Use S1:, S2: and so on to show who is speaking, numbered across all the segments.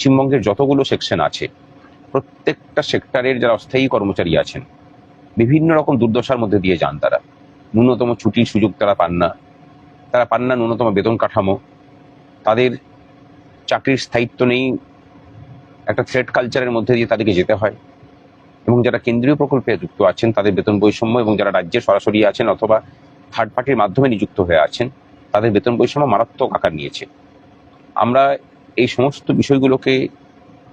S1: পশ্চিমবঙ্গের যতগুলো সেকশন আছে প্রত্যেকটা সেক্টরের যারা অস্থায়ী কর্মচারী আছেন বিভিন্ন রকম দুর্দশার মধ্যে দিয়ে যান। তারা ন্যূনতম ছুটির সুযোগ তারা পান না ন্যূনতম বেতন কাঠামো, তাদের চাকরির স্থায়িত্ব নেই, একটা থ্রেড কালচারের মধ্যে দিয়ে তাদেরকে যেতে হয়। এবং যারা কেন্দ্রীয় প্রকল্পে যুক্ত আছেন তাদের বেতন বৈষম্য, এবং যারা রাজ্যে সরাসরি আছেন অথবা থার্ড পার্টির মাধ্যমে নিযুক্ত হয়ে আছেন তাদের বেতন বৈষম্য মারাত্মক আকার নিয়েছে। আমরা এই সমস্ত বিষয়গুলোকে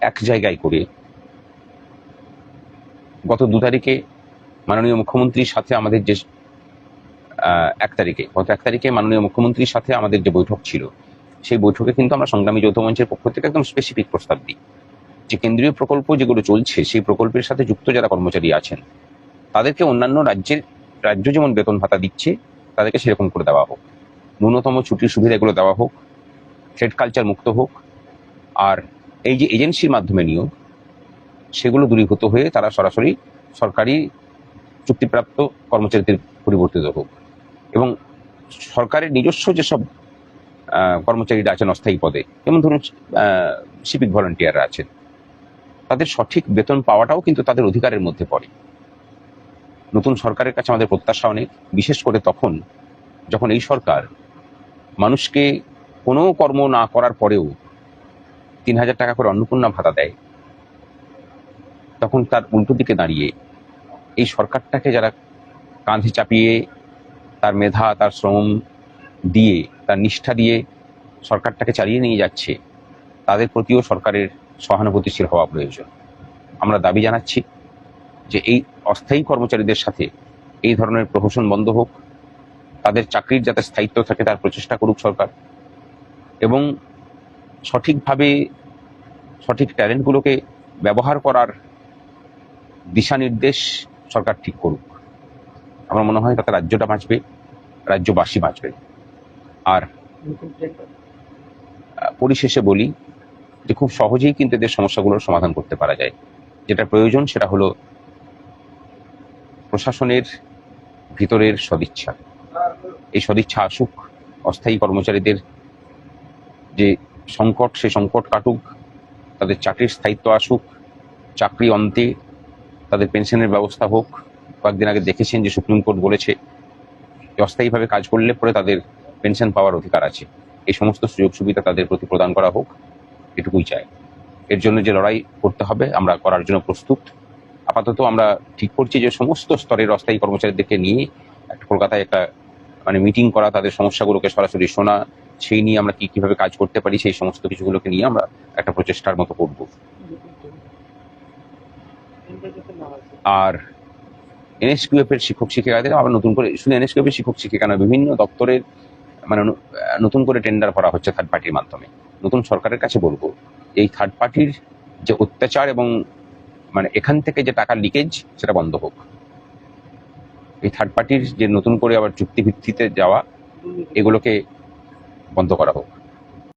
S1: এক জায়গায় করে গত 2 তারিখে মাননীয় মুখ্যমন্ত্রীর সাথে আমাদের যে গত 1 তারিখে মাননীয় মুখ্যমন্ত্রীর সাথে আমাদের যে বৈঠক ছিল, সেই বৈঠকে কিন্তু আমরা সংগ্রামী যৌথ মঞ্চের পক্ষ থেকে একদম স্পেসিফিক প্রস্তাব দিই যে কেন্দ্রীয় প্রকল্প যেগুলো চলছে সেই প্রকল্পের সাথে যুক্ত যারা কর্মচারী আছেন তাদেরকে অন্যান্য রাজ্য যেমন বেতন ভাতা দিচ্ছে তাদেরকে সেরকম করে দেওয়া হোক, ন্যূনতম ছুটির সুবিধাগুলো দেওয়া হোক, ট্রেড কালচার মুক্ত হোক, আর এই যে এজেন্সির মাধ্যমে নিয়োগ সেগুলো দূরীভূত হয়ে তারা সরাসরি সরকারি চুক্তিপ্রাপ্ত কর্মচারীদের পরিবর্তিত হোক। এবং সরকারের নিজস্ব যেসব কর্মচারীরা আছেন অস্থায়ী পদে, যেমন ধরুন সিভিক ভলান্টিয়াররা আছেন, তাদের সঠিক বেতন পাওয়াটাও কিন্তু তাদের অধিকারের মধ্যে পড়ে। নতুন সরকারের কাছে আমাদের প্রত্যাশা অনেক, বিশেষ করে তখন যখন এই সরকার মানুষকে কোনো কর্ম না করার পরেও 3000 টাকা করে অন্নপূর্ণা ভাতা দেয়, তখন তার উল্টো দিকে দাঁড়িয়ে এই সরকারটাকে যারা কাঁধে চাপিয়ে তার মেধা তার শ্রম দিয়ে তার নিষ্ঠা দিয়ে সরকারটাকে চালিয়ে নিয়ে যাচ্ছে তাদের প্রতিও সরকারের সহানুভূতিশীল হওয়া প্রয়োজন। আমরা দাবি জানাচ্ছি যে এই অস্থায়ী কর্মচারীদের সাথে এই ধরনের প্রহসন বন্ধ হোক, তাদের চাকরির যাতে স্থায়িত্ব থাকে তার প্রচেষ্টা করুক সরকার, এবং সঠিকভাবে সঠিক ট্যালেন্টগুলোকে ব্যবহার করার দিশা নির্দেশ সরকার ঠিক করুক। আমার মনে হয় তাতে রাজ্যটা বাঁচবে, রাজ্যবাসী বাঁচবে। আর পরিশেষে বলি যে খুব সহজেই কিন্তু এদের সমস্যাগুলোর সমাধান করতে পারা যায়। যেটা প্রয়োজন সেটা হলো প্রশাসনের ভিতরের সদিচ্ছা। এই সদিচ্ছা আসুক, অস্থায়ী কর্মচারীদের যে সংকট সে সংকট কাটুক, তাদের চাকরির স্থায়িত্ব আসুক, চাকরি অন্তে তাদের পেনশনের ব্যবস্থা হোক। কয়েকদিন আগে দেখেছেন যে সুপ্রিম কোর্ট বলেছে যে অস্থায়ীভাবে কাজ করলে পরে তাদের পেনশন পাওয়ার অধিকার আছে। এই সমস্ত সুযোগ সুবিধা তাদের প্রতি প্রদান করা হোক, এটুকুই চাই। এর জন্য যে লড়াই করতে হবে আমরা করার জন্য প্রস্তুত। আপাতত আমরা ঠিক করছি যে সমস্ত স্তরের অস্থায়ী কর্মচারীদেরকে নিয়ে কলকাতায় একটা মিটিং করা, তাদের সমস্যাগুলোকে সরাসরি শোনা, সেই নিয়ে আমরা কিভাবে কাজ করতে পারি সেই সমস্ত কিছুগুলোকে নিয়ে আমরা একটা প্রচেষ্টার মতো করব। আর এনএসকিউএফ এর শিক্ষক শিক্ষিকাদের আবার নতুন করে, শুধু এনএসকিউএফ এর শিক্ষক শিক্ষিকা না, বিভিন্ন দপ্তরের নতুন করে টেন্ডার করা হচ্ছে থার্ড পার্টির মাধ্যমে। নতুন সরকারের কাছে বলবো এই থার্ড পার্টির যে অত্যাচার এবং এখান থেকে যে টাকার লিকেজ সেটা বন্ধ হোক। এই থার্ড পার্টির যে নতুন করে আবার চুক্তি ভিত্তিতে যাওয়া, এগুলোকে বন্ধ করা হোক।